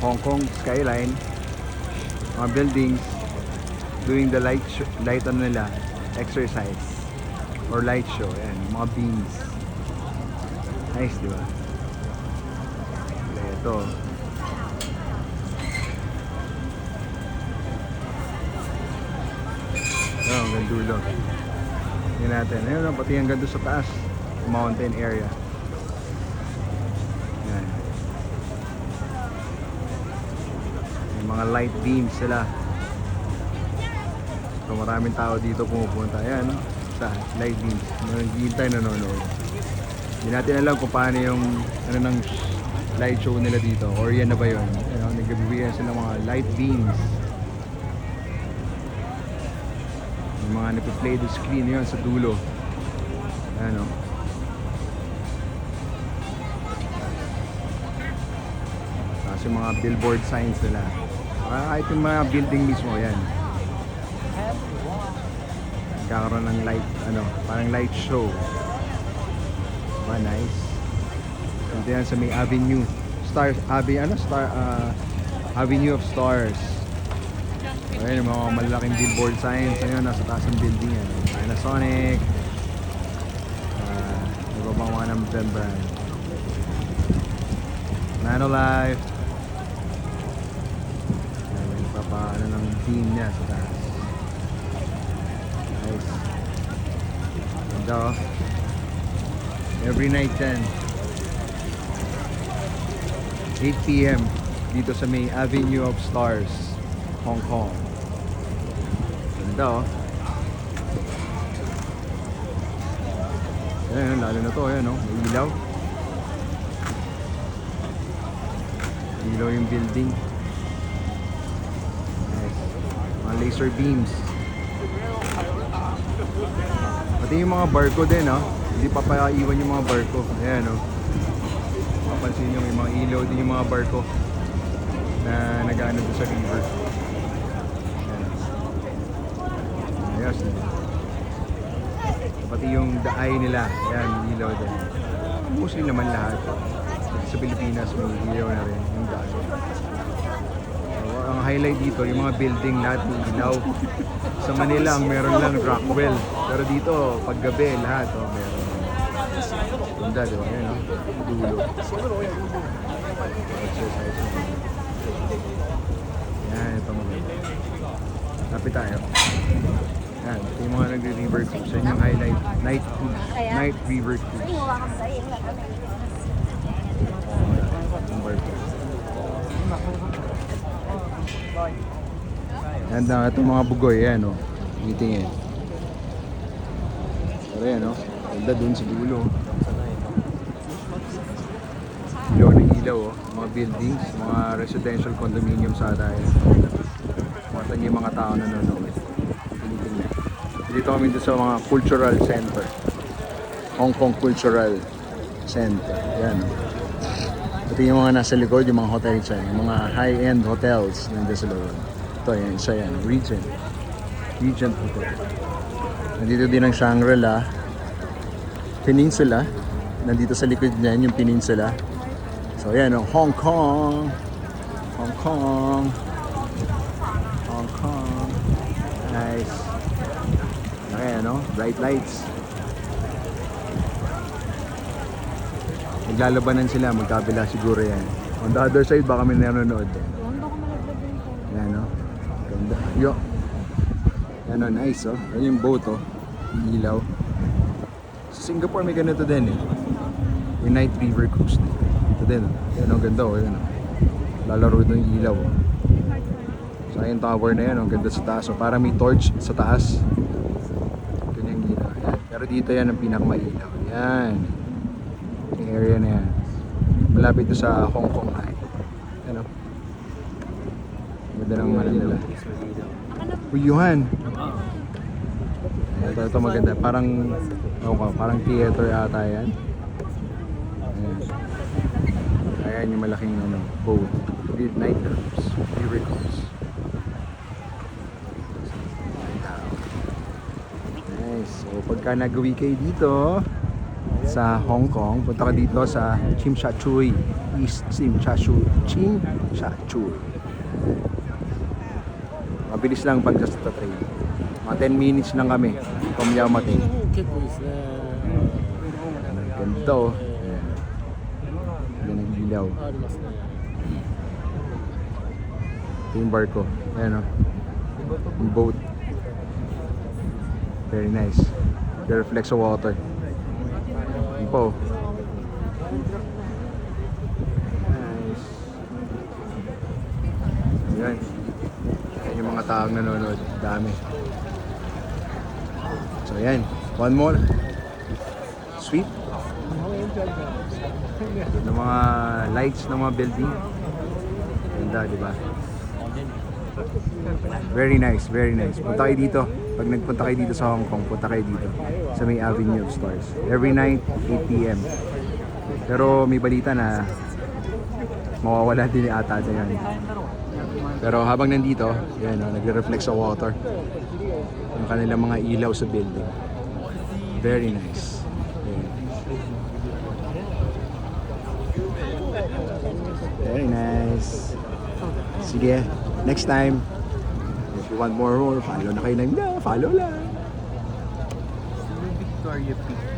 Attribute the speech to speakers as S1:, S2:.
S1: Hong Kong skyline, mga buildings, doing the light ano nila, exercise or light show. Ayan, mga beams. Nice, di ba? Ito. Oh, hanggang dulo. Tingnan natin. Ayun, pati hanggang doon sa taas. Mountain area. Ayan. May mga light beams sila. So maraming tao dito pumupunta. Ayan, no? Sa light beams. Naghihintay, nanonood. Hindi natin alam kung paano yung ano ng light show nila dito. Or yan na ba yun? Ayan, nagbibigyan sila ng mga light beams. Yung mga nagpa-play the screen yun sa dulo. Ayan, no? Tapos yung mga billboard signs nila. Kahit yung mga building mismo, yan. Nagkakaroon ng light, ano, parang light show. Diba, nice. Ito yan sa may Avenue. Avenue of Stars. Ayan, yung mga malalaking billboard signs. Ayun, nasa taas ng building yan. Panasonic. Iba bang mga ng brand. Nanolife. Ayan, papaano ng team niya sa taas. Nice. Ganda, oh. Every night yan. 8 PM dito sa may Avenue of Stars, Hong Kong. Ganda, oh. Ayan, lalo na to, ayan, oh. May ilaw. Ilaw yung building. Nice. Mga laser beams. Pati yung mga barko din, oh. Hindi pa paiwan yung mga barko. Ayan, oh. Mapansin nyo, may mga ilaw din yung mga barko na nag-ano doon sa river. Ayan. Ayos, eh. Pati yung the eye nila. Ayan, ilaw din. Mostly naman lahat. Sa Pilipinas, may ilaw na rin yung the eye. So, ang highlight dito, yung mga building lahat may ilaw. Sa Manila, ang meron lang Rockwell. Pero dito, paggabi, lahat, oh, meron. Ganda, diba? Ayan, oh. Dulo. Exercise. Yan, ito mga. Lapit tayo. Yan, ito yung mga nagre-river cruise. Yan yung highlight. Night cruise. Night river cruise. Yung barko. Yan na, itong mga bugoy. Yan, oh. Meeting, eh. Pero yan, oh. Ganda dun sa dulo. Ilaw ng ilaw, oh. Mga buildings, mga residential condominium sa tayo. Matan yung mga tao na nanonood. Dito kami dito sa mga cultural center. Hong Kong Cultural Center. Yan. Ito yung mga nasa likod, yung mga hotel dyan. Yung mga high-end hotels nandito sa loob. Ito, yan, isa yan. Regent Hotel. Nandito din ang Shangri-La Peninsula. Nandito sa likod niyan yung Peninsula. So yan, oh, Hong Kong. Hong Kong. Hong Kong. Nice. Okay, ano? Bright lights. Naglalabanan sila, magkabila siguro yan. On the other side, baka may nanonood. Yan, no? Ganda. Yo. Yan, no? Nice, oh. Yan yung boat, oh. Ilaw. Sa Singapore, may ganito din, eh. Yung night river cruise. Ito din, oh. Yan, oh. Ganda, oh. Yan, oh. Lalaro ito yung ilaw, oh. So, yung tower na yan, oh. Ganda sa taas, oh. Parang may torch sa taas. Ganyan yung ilaw. Yan. Pero dito yan ang pinakamailaw. Yan. Yung area na yan. Malapit ito sa Hong Kong High. Ano? Maganda ng mga nila. Uyuhan! Ito maganda. Parang, okay, parang theater ata yan. Ayan. Ayan yung malaking ano, boat. Night cruise. River cruise. Nice. So pagka nag-uwi kayo dito, sa Hong Kong, punta ka dito sa Tsim Sha Tsui, East Tsim Sha Tsui, Tsim Sha Tsui. Mabilis lang pag just the train. Mga 10 minutes lang kami from Yamate.
S2: 結構いいですね。
S1: Ganda oh. Yan ang ilaw.
S2: ありますね。
S1: Ito yung barko. Ayan oh. Yung boat. Very nice. It reflects the water. Yun po. Nice. Ayan. Ayan yung mga taong nanonood. Dami. So ayan. One more. Sweet. Ng mga lights ng mga building. Ganda, di ba? Very nice, very nice. Punta kayo dito. Pag nagpunta kayo dito sa Hong Kong, punta kayo dito sa may Avenue of Stars. Every night, 8 p.m. Pero may balita na mawawala din ata na yan. Pero habang nandito, yan, nagre-reflect sa water. Ang kanilang mga ilaw sa building. Very nice. Yan. Very nice. Sige, next time, if you want more, follow na kayo ng follow lang.
S3: Victoria Peak.